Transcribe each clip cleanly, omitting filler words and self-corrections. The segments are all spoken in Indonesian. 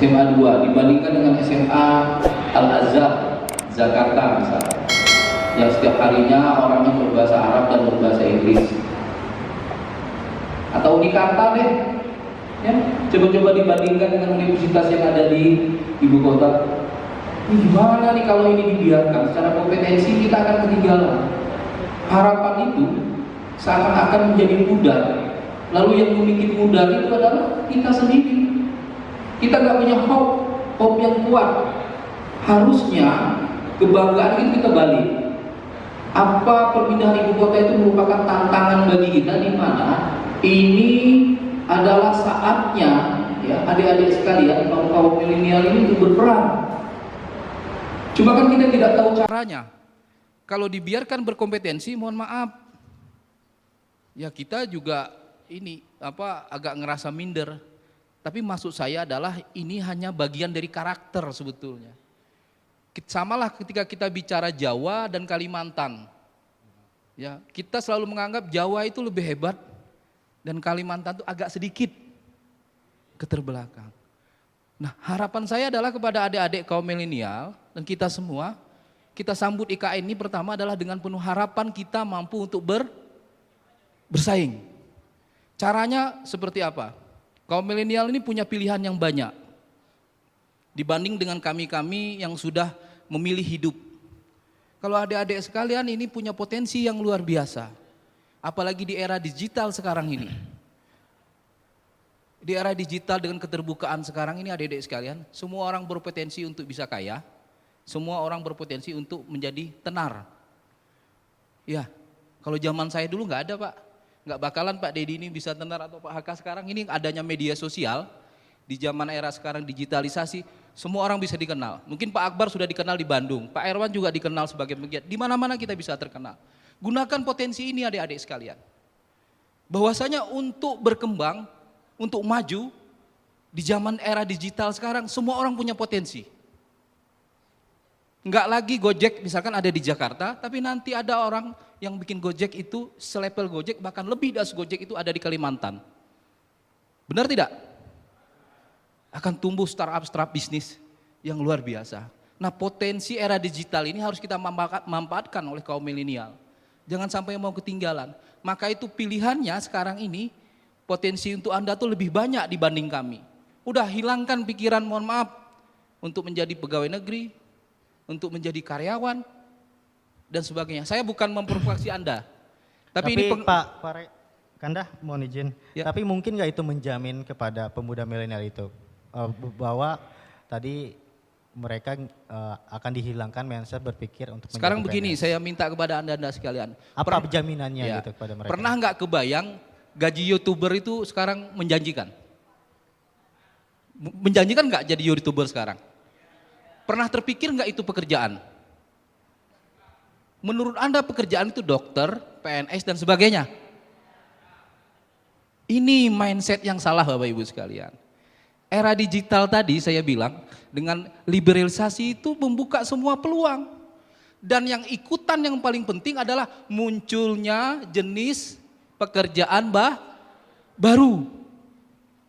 SMA 2 dibandingkan dengan SMA Al-Azhar Jakarta misalnya, yang setiap harinya orangnya berbahasa Arab dan berbahasa Inggris. Atau Unikarta deh, ya, coba-coba dibandingkan dengan universitas yang ada di ibu kota. Ini gimana nih kalau ini dibiarkan? Secara kompetensi kita akan ketinggalan. Harapan itu seakan-akan menjadi pudar. Lalu yang membuat pudar itu adalah kita sendiri. Kita nggak punya hope yang kuat. Harusnya kebanggaan itu kita balik. Apa perpindahan ibu kota itu merupakan tantangan bagi kita, di mana ini adalah saatnya, ya, adik-adik sekalian, kaum milenial ini untuk berperan. Cuma kan kita tidak tahu caranya. Kalau dibiarkan berkompetensi, mohon maaf, ya kita juga ini agak ngerasa minder. Tapi maksud saya adalah ini hanya bagian dari karakter sebetulnya. Samalah ketika kita bicara Jawa dan Kalimantan. Ya, kita selalu menganggap Jawa itu lebih hebat dan Kalimantan itu agak sedikit keterbelakang. Nah, harapan saya adalah kepada adik-adik kaum milenial dan kita semua, kita sambut IKN ini pertama adalah dengan penuh harapan kita mampu untuk bersaing. Caranya seperti apa? Kaum milenial ini punya pilihan yang banyak dibanding dengan kami-kami yang sudah memilih hidup. Kalau adik-adik sekalian ini punya potensi yang luar biasa, apalagi di era digital sekarang ini. Di era digital dengan keterbukaan sekarang ini, adik-adik sekalian, semua orang berpotensi untuk bisa kaya, semua orang berpotensi untuk menjadi tenar. Ya, kalau zaman saya dulu nggak ada, Pak. Nggak bakalan Pak Dedi ini bisa tenar atau Pak Haka sekarang. Ini adanya media sosial, di zaman era sekarang digitalisasi, semua orang bisa dikenal. Mungkin Pak Akbar sudah dikenal di Bandung, Pak Erwan juga dikenal sebagai pegiat. Di mana-mana kita bisa terkenal. Gunakan potensi ini adik-adik sekalian. Bahwasanya untuk berkembang, untuk maju, di zaman era digital sekarang, semua orang punya potensi. Enggak lagi Gojek misalkan ada di Jakarta, tapi nanti ada orang yang bikin Gojek itu selevel Gojek, bahkan lebih dari Gojek itu ada di Kalimantan. Benar tidak? Akan tumbuh startup bisnis yang luar biasa. Nah, potensi era digital ini harus kita manfaatkan oleh kaum milenial. Jangan sampai mau ketinggalan. Maka itu pilihannya sekarang ini, potensi untuk Anda tuh lebih banyak dibanding kami. Udah hilangkan pikiran, mohon maaf, untuk menjadi pegawai negeri, untuk menjadi karyawan dan sebagainya. Saya bukan memprovokasi Anda. Tapi ini Pak Kanda mohon izin. Ya. Tapi mungkin nggak itu menjamin kepada pemuda milenial itu bahwa tadi mereka akan dihilangkan mindset berpikir untuk sekarang menjadi begini, PNS. saya minta kepada Anda sekalian. Apa jaminannya ya, gitu kepada mereka? Pernah nggak kebayang gaji YouTuber itu sekarang menjanjikan? Menjanjikan nggak jadi YouTuber sekarang? Pernah terpikir nggak itu pekerjaan? Menurut Anda pekerjaan itu dokter, PNS dan sebagainya? Ini mindset yang salah Bapak Ibu sekalian. Era digital tadi saya bilang dengan liberalisasi itu membuka semua peluang. Dan yang ikutan yang paling penting adalah munculnya jenis pekerjaan baru.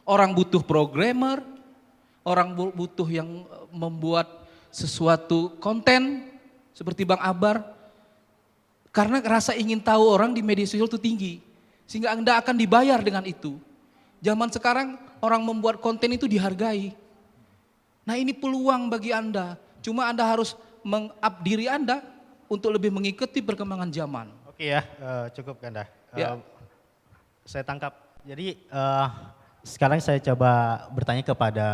Orang butuh programmer, orang butuh yang membuat sesuatu konten seperti Bang Akbar, karena rasa ingin tahu orang di media sosial itu tinggi, sehingga Anda akan dibayar dengan itu. Zaman sekarang orang membuat konten itu dihargai. Nah, ini peluang bagi Anda, cuma Anda harus meng-up diri Anda untuk lebih mengikuti perkembangan zaman. Oke ya, cukup Kanda. Ya. Saya tangkap. Jadi sekarang saya coba bertanya kepada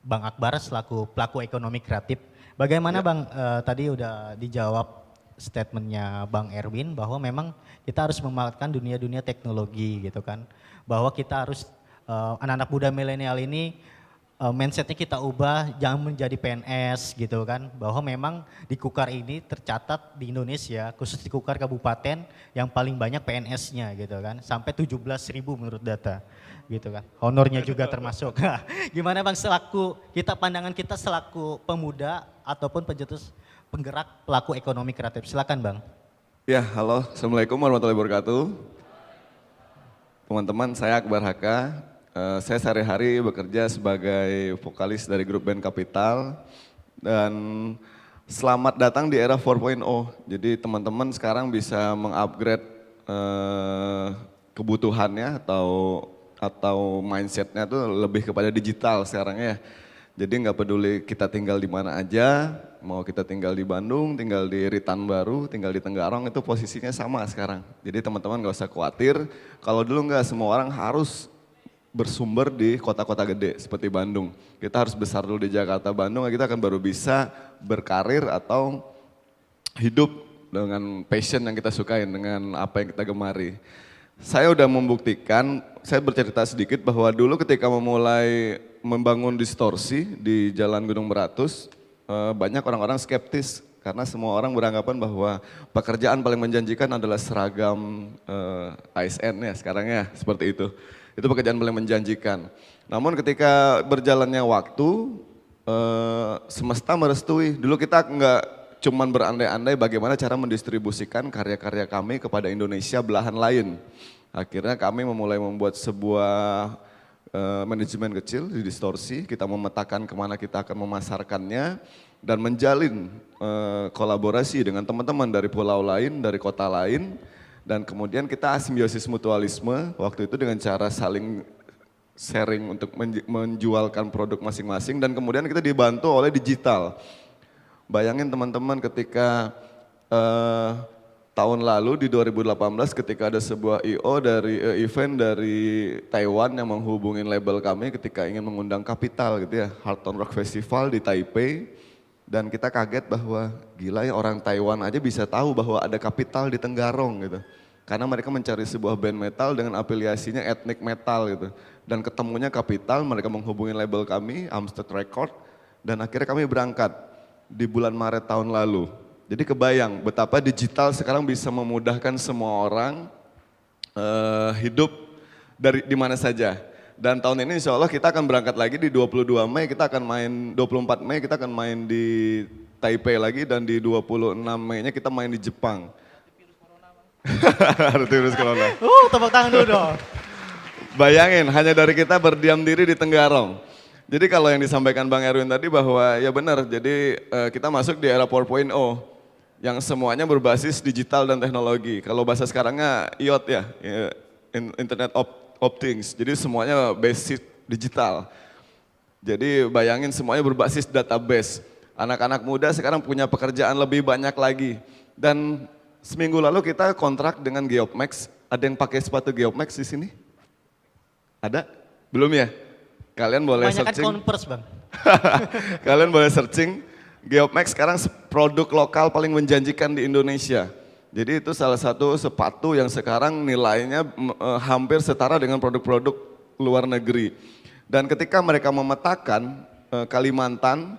Bang Akbar selaku pelaku ekonomi kreatif. Bagaimana Bang, tadi udah dijawab statementnya Bang Erwin bahwa memang kita harus memanfaatkan dunia-dunia teknologi gitu kan. Bahwa kita harus, anak-anak muda milenial ini mindsetnya kita ubah, jangan menjadi PNS gitu kan. Bahwa memang di Kukar ini tercatat di Indonesia, khusus di Kukar Kabupaten yang paling banyak PNS-nya gitu kan. Sampai 17.000 menurut data gitu kan. Honornya juga termasuk. Gimana Bang pandangan kita selaku pemuda ataupun pencetus penggerak pelaku ekonomi kreatif. Silakan Bang. Ya, halo. Assalamualaikum warahmatullahi wabarakatuh. Teman-teman, saya Akbar Haka, Saya sehari-hari bekerja sebagai vokalis dari grup band Kapital dan selamat datang di era 4.0. Jadi teman-teman sekarang bisa mengupgrade kebutuhannya atau mindsetnya tuh lebih kepada digital sekarang ya. Jadi nggak peduli kita tinggal di mana aja, mau kita tinggal di Bandung, tinggal di Ritan Baru, tinggal di Tenggarong, itu posisinya sama sekarang. Jadi teman-teman nggak usah khawatir, kalau dulu nggak semua orang harus bersumber di kota-kota gede seperti Bandung. Kita harus besar dulu di Jakarta, Bandung, kita akan baru bisa berkarir atau hidup dengan passion yang kita sukain, dengan apa yang kita gemari. Saya udah membuktikan, saya bercerita sedikit bahwa dulu ketika memulai membangun distorsi di Jalan Gunung Beratus, banyak orang-orang skeptis karena semua orang beranggapan bahwa pekerjaan paling menjanjikan adalah seragam ASN ya sekarang ya, seperti itu. Itu pekerjaan paling menjanjikan. Namun ketika berjalannya waktu, semesta merestui. Dulu kita nggak cuman berandai-andai bagaimana cara mendistribusikan karya-karya kami kepada Indonesia belahan lain. Akhirnya kami memulai membuat sebuah manajemen kecil di distorsi, kita memetakan kemana kita akan memasarkannya dan menjalin kolaborasi dengan teman-teman dari pulau lain, dari kota lain. Dan kemudian kita simbiosis mutualisme waktu itu dengan cara saling sharing untuk menjualkan produk masing-masing dan kemudian kita dibantu oleh digital. Bayangin teman-teman ketika tahun lalu di 2018 ketika ada sebuah IO dari event dari Taiwan yang menghubungin label kami ketika ingin mengundang Kapital gitu ya, Hearton Rock Festival di Taipei. Dan kita kaget bahwa gila ya orang Taiwan aja bisa tahu bahwa ada Kapital di Tenggarong gitu. Karena mereka mencari sebuah band metal dengan afiliasinya etnik metal gitu. Dan ketemunya Kapital, mereka menghubungi label kami, Amstrad Record. Dan akhirnya kami berangkat di bulan Maret tahun lalu. Jadi kebayang betapa digital sekarang bisa memudahkan semua orang hidup dari di mana saja. Dan tahun ini insya Allah kita akan berangkat lagi di 22 Mei, kita akan main 24 Mei, kita akan main di Taipei lagi dan di 26 Mei-nya kita main di Jepang. Ada virus corona. Tepuk tangan dulu dong. Bayangin hanya dari kita berdiam diri di Tenggarong. Jadi kalau yang disampaikan Bang Erwin tadi bahwa ya benar, jadi kita masuk di era 4.0 yang semuanya berbasis digital dan teknologi. Kalau bahasa sekarangnya IoT ya, Internet of Things, jadi semuanya basic digital. Jadi bayangin semuanya berbasis database. Anak-anak muda sekarang punya pekerjaan lebih banyak lagi. Dan seminggu lalu kita kontrak dengan Geopmax. Ada yang pakai sepatu Geopmax di sini? Ada? Belum ya? Kalian boleh searching. Converse Bang. Kalian boleh searching. Geopmax sekarang produk lokal paling menjanjikan di Indonesia. Jadi itu salah satu sepatu yang sekarang nilainya hampir setara dengan produk-produk luar negeri. Dan ketika mereka memetakan Kalimantan,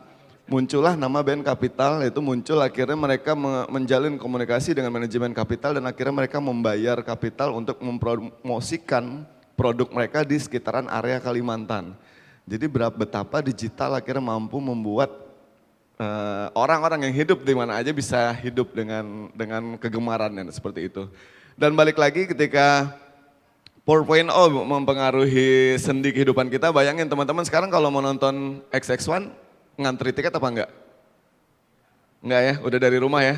muncullah nama band Kapital, itu muncul akhirnya mereka menjalin komunikasi dengan manajemen Kapital dan akhirnya mereka membayar Kapital untuk mempromosikan produk mereka di sekitaran area Kalimantan. Jadi betapa digital akhirnya mampu membuat orang-orang yang hidup di mana aja bisa hidup dengan kegemarannya seperti itu. Dan balik lagi ketika 4.0 mempengaruhi sendi kehidupan kita, bayangin teman-teman sekarang kalau mau nonton XX1 ngantri tiket apa enggak? Enggak ya, udah dari rumah ya,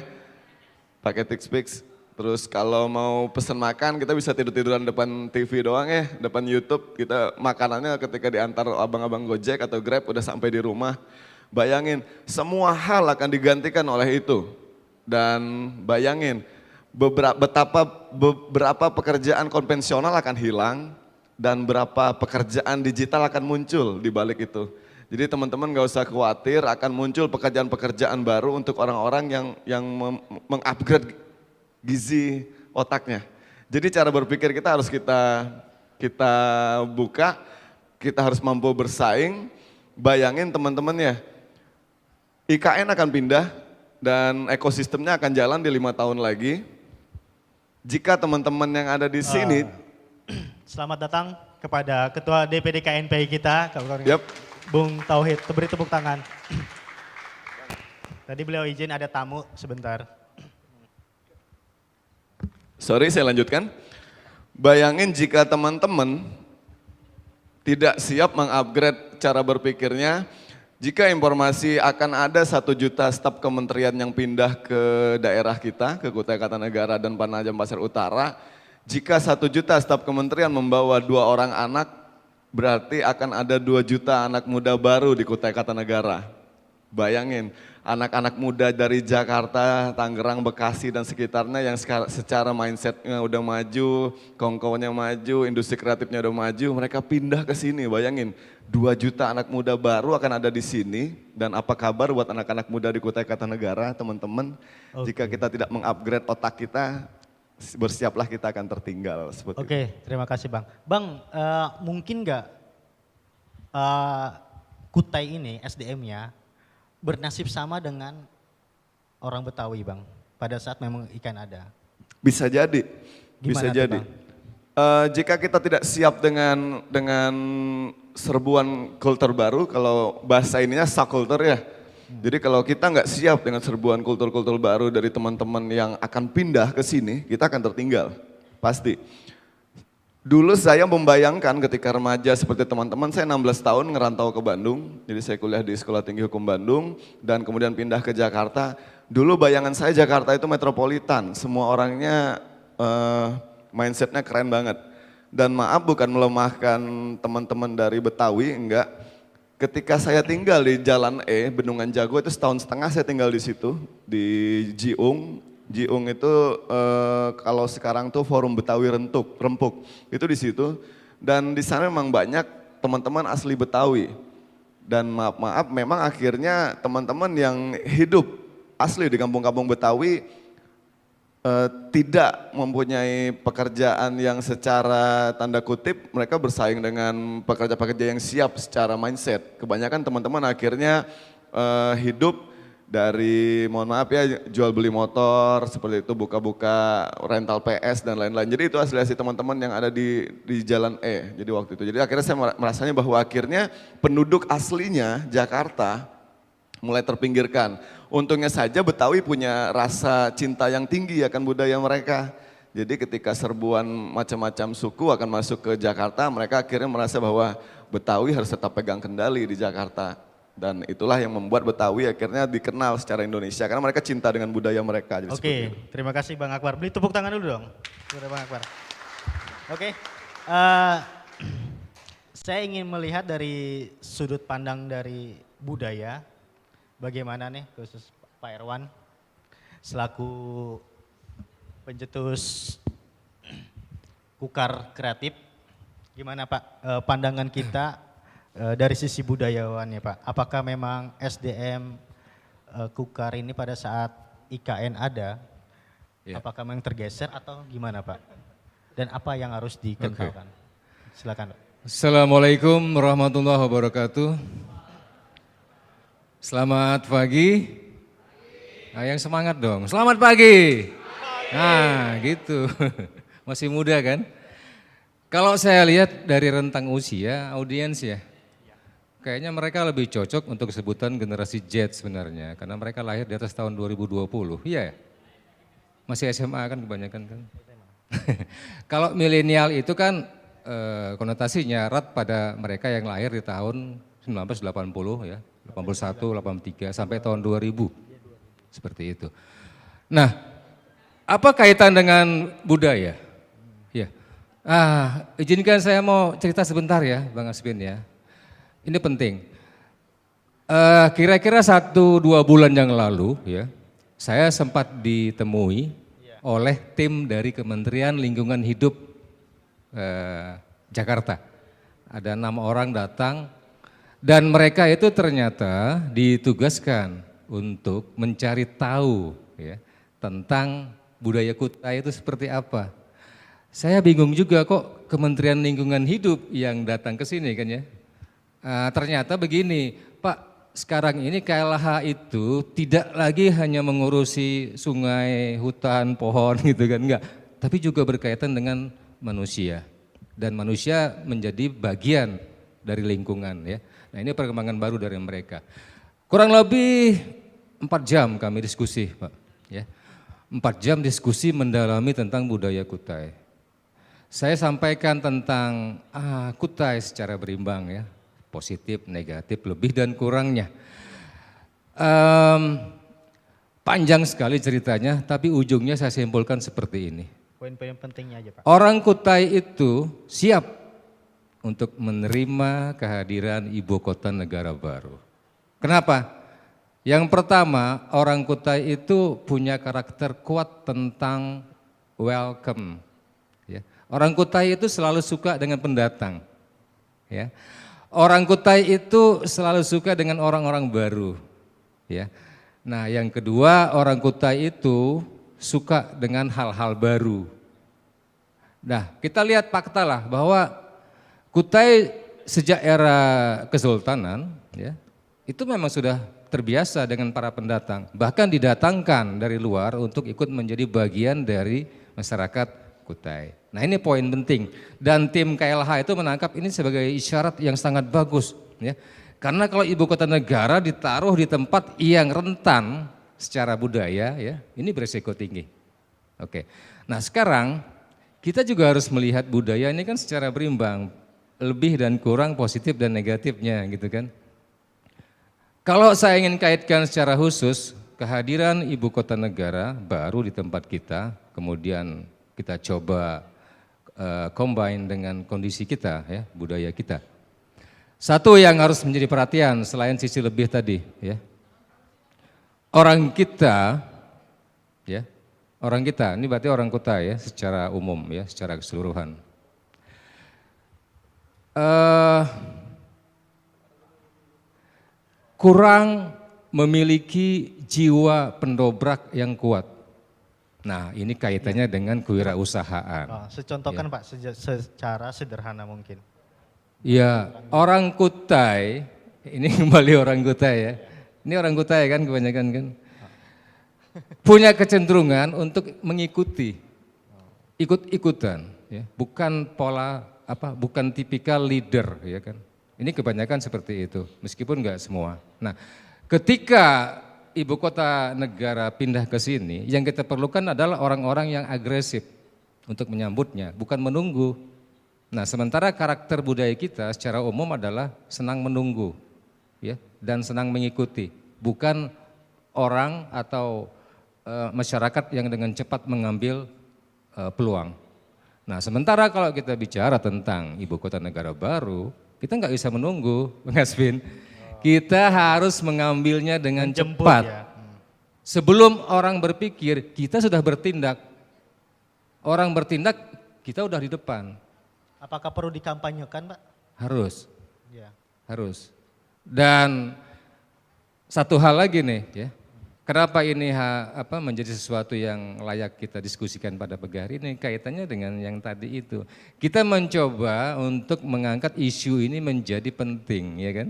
pakai TixPix. Terus kalau mau pesen makan kita bisa tidur-tiduran depan TV doang ya, depan YouTube. Kita makanannya ketika diantar abang-abang Gojek atau Grab udah sampai di rumah. Bayangin, semua hal akan digantikan oleh itu. Dan bayangin, beberapa pekerjaan konvensional akan hilang dan berapa pekerjaan digital akan muncul di balik itu. Jadi teman-teman gak usah khawatir, akan muncul pekerjaan-pekerjaan baru untuk orang-orang yang mengupgrade gizi otaknya. Jadi cara berpikir kita harus kita buka, kita harus mampu bersaing. Bayangin teman-teman ya, IKN akan pindah dan ekosistemnya akan jalan di 5 tahun lagi. Jika teman-teman yang ada di sini. Selamat datang kepada Ketua DPD KNPI kita, Bung Tauhid, beri tepuk tangan. Tadi beliau izin ada tamu sebentar. Sorry saya lanjutkan. Bayangin jika teman-teman tidak siap mengupgrade cara berpikirnya. Jika informasi akan ada 1 juta staf kementerian yang pindah ke daerah kita, ke Kutai Kartanegara dan Penajam Pasir Utara, jika 1 juta staf kementerian membawa 2 orang anak, berarti akan ada 2 juta anak muda baru di Kutai Kartanegara. Bayangin, anak-anak muda dari Jakarta, Tangerang, Bekasi dan sekitarnya yang secara mindsetnya udah maju, kongkonya maju, industri kreatifnya udah maju, mereka pindah ke sini. Bayangin, 2 juta anak muda baru akan ada di sini. Dan apa kabar buat anak-anak muda di Kutai Kartanegara, teman-teman? Jika kita tidak mengupgrade otak kita, bersiaplah kita akan tertinggal. Oke, terima kasih Bang. Bang, mungkin nggak Kutai ini SDM-nya bernasib sama dengan orang Betawi Bang, pada saat memang ikan ada? Bisa jadi, bisa Gimana tuh, jadi. Bang? Jika kita tidak siap dengan serbuan kultur baru, kalau bahasa ininya subkultur ya. Jadi kalau kita nggak siap dengan serbuan kultur-kultur baru dari teman-teman yang akan pindah ke sini, kita akan tertinggal, pasti. Dulu saya membayangkan ketika remaja seperti teman-teman, saya 16 tahun ngerantau ke Bandung, jadi saya kuliah di Sekolah Tinggi Hukum Bandung dan kemudian pindah ke Jakarta. Dulu bayangan saya Jakarta itu metropolitan, semua orangnya mindsetnya keren banget. Dan maaf bukan melemahkan teman-teman dari Betawi, enggak. Ketika saya tinggal di Jalan E, Bendungan Jago itu setahun setengah saya tinggal di situ, di Jiung. Jiung itu kalau sekarang tuh Forum Betawi Rempuk, itu di situ. Dan di sana memang banyak teman-teman asli Betawi. Dan maaf memang akhirnya teman-teman yang hidup asli di kampung-kampung Betawi tidak mempunyai pekerjaan yang secara tanda kutip mereka bersaing dengan pekerja-pekerja yang siap secara mindset. Kebanyakan teman-teman akhirnya hidup dari, mohon maaf ya, jual beli motor, seperti itu, buka-buka rental PS dan lain-lain. Jadi itu asli-asli teman-teman yang ada di Jalan E, jadi waktu itu. Jadi akhirnya saya merasanya bahwa akhirnya penduduk aslinya Jakarta mulai terpinggirkan. Untungnya saja Betawi punya rasa cinta yang tinggi akan budaya mereka. Jadi ketika serbuan macam-macam suku akan masuk ke Jakarta, mereka akhirnya merasa bahwa Betawi harus tetap pegang kendali di Jakarta. Dan itulah yang membuat Betawi akhirnya dikenal secara Indonesia, karena mereka cinta dengan budaya mereka. Oke, terima kasih Bang Akbar. Beli tepuk tangan dulu dong, kepada Bang Akbar. Oke, saya ingin melihat dari sudut pandang dari budaya, bagaimana nih khusus Pak Erwan, selaku pencetus Kukar Kreatif, gimana Pak pandangan kita dari sisi budayawannya Pak? Apakah memang SDM Kukar ini pada saat IKN ada, apakah memang tergeser atau gimana Pak? Dan apa yang harus dikenalkan? Silakan Pak. Assalamualaikum warahmatullahi wabarakatuh. Selamat pagi. Nah, yang semangat dong. Selamat pagi. Nah, gitu. Masih muda kan? Kalau saya lihat dari rentang usia, audiens ya, kayaknya mereka lebih cocok untuk sebutan generasi Z sebenarnya, karena mereka lahir di atas tahun 2020, iya ya? Masih SMA kan kebanyakan kan? Kalau milenial itu kan konotasinya erat pada mereka yang lahir di tahun 1980 ya, 81, 83 sampai tahun 2000, seperti itu. Nah, apa kaitan dengan budaya? Ya, izinkan saya mau cerita sebentar ya Bang Asbin ya. Ini penting. Kira-kira 1-2 bulan yang lalu ya, saya sempat ditemui oleh tim dari Kementerian Lingkungan Hidup Jakarta. Ada 6 orang datang dan mereka itu ternyata ditugaskan untuk mencari tahu ya, tentang budaya Kutai itu seperti apa. Saya bingung juga kok Kementerian Lingkungan Hidup yang datang ke sini kan ya. Ternyata begini, Pak, sekarang ini KLH itu tidak lagi hanya mengurusi sungai, hutan, pohon gitu kan, enggak. Tapi juga berkaitan dengan manusia. Dan manusia menjadi bagian dari lingkungan ya. Nah ini perkembangan baru dari mereka. Kurang lebih 4 jam kami diskusi Pak. Ya. 4 jam diskusi mendalami tentang budaya Kutai. saya sampaikan tentang Kutai secara berimbang ya, positif, negatif, lebih dan kurangnya. Panjang sekali ceritanya, tapi ujungnya saya simpulkan seperti ini. Poin-poin pentingnya aja Pak. Orang Kutai itu siap untuk menerima kehadiran ibu kota negara baru. Kenapa? Yang pertama, orang Kutai itu punya karakter kuat tentang welcome. Ya. Orang Kutai itu selalu suka dengan pendatang. Ya. Orang Kutai itu selalu suka dengan orang-orang baru. Ya. Nah, yang kedua, orang Kutai itu suka dengan hal-hal baru. Nah, kita lihat fakta lah bahwa Kutai sejak era Kesultanan, ya, itu memang sudah terbiasa dengan para pendatang. Bahkan didatangkan dari luar untuk ikut menjadi bagian dari masyarakat Kutai. Nah, ini poin penting. Dan tim KLH itu menangkap ini sebagai isyarat yang sangat bagus. Ya. Karena kalau ibu kota negara ditaruh di tempat yang rentan secara budaya, ya, ini beresiko tinggi. Oke. Nah, sekarang kita juga harus melihat budaya ini kan secara berimbang, lebih dan kurang, positif dan negatifnya, gitu kan. Kalau saya ingin kaitkan secara khusus, kehadiran ibu kota negara baru di tempat kita, kemudian kita coba combine dengan kondisi kita, ya, budaya kita. Satu yang harus menjadi perhatian selain sisi lebih tadi, ya, orang kita, ya, orang kita, ini berarti orang kota ya, secara umum ya, secara keseluruhan. Kurang memiliki jiwa pendobrak yang kuat. Nah, ini kaitannya dengan kewirausahaan. Secontohkan Pak, secara sederhana mungkin. Ya, orang Kutai, ini kembali orang Kutai ya. Ini orang Kutai kan kebanyakan kan. Punya kecenderungan untuk mengikuti, ikut-ikutan, ya. Bukan pola bukan tipikal leader, ya kan. Ini kebanyakan seperti itu, meskipun enggak semua. Nah, ketika ibu kota negara pindah ke sini, yang kita perlukan adalah orang-orang yang agresif untuk menyambutnya, bukan menunggu. Nah, sementara karakter budaya kita secara umum adalah senang menunggu, ya, dan senang mengikuti, bukan orang atau masyarakat yang dengan cepat mengambil peluang. Nah, sementara kalau kita bicara tentang ibu kota negara baru, kita nggak bisa menunggu, Bang Asvin. Kita harus mengambilnya dengan cepat. Ya. Sebelum orang berpikir, kita sudah bertindak. Orang bertindak, kita udah di depan. Apakah perlu dikampanyekan, Pak? Harus. Ya. Harus. Dan satu hal lagi nih, ya. Kenapa ini menjadi sesuatu yang layak kita diskusikan pada pagi hari ini, kaitannya dengan yang tadi itu. Kita mencoba untuk mengangkat isu ini menjadi penting, ya kan?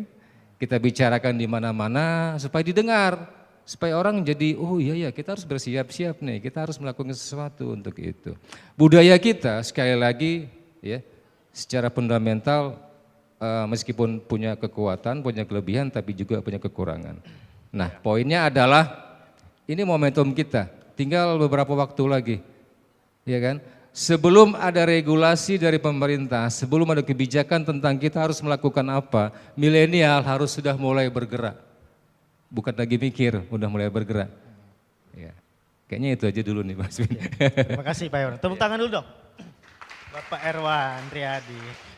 Kita bicarakan di mana-mana supaya didengar, supaya orang jadi, oh iya ya, kita harus bersiap-siap nih, kita harus melakukan sesuatu untuk itu. Budaya kita sekali lagi, ya, secara fundamental meskipun punya kekuatan, punya kelebihan, tapi juga punya kekurangan. Nah, poinnya adalah ini momentum kita, tinggal beberapa waktu lagi, ya kan? Sebelum ada regulasi dari pemerintah, sebelum ada kebijakan tentang kita harus melakukan apa, milenial harus sudah mulai bergerak, bukan lagi mikir, udah mulai bergerak. Ya, kayaknya itu aja dulu nih, Mas. Terima kasih Pak Irwan. Tepuk tangan dulu dong, Bapak Erwan Triadi.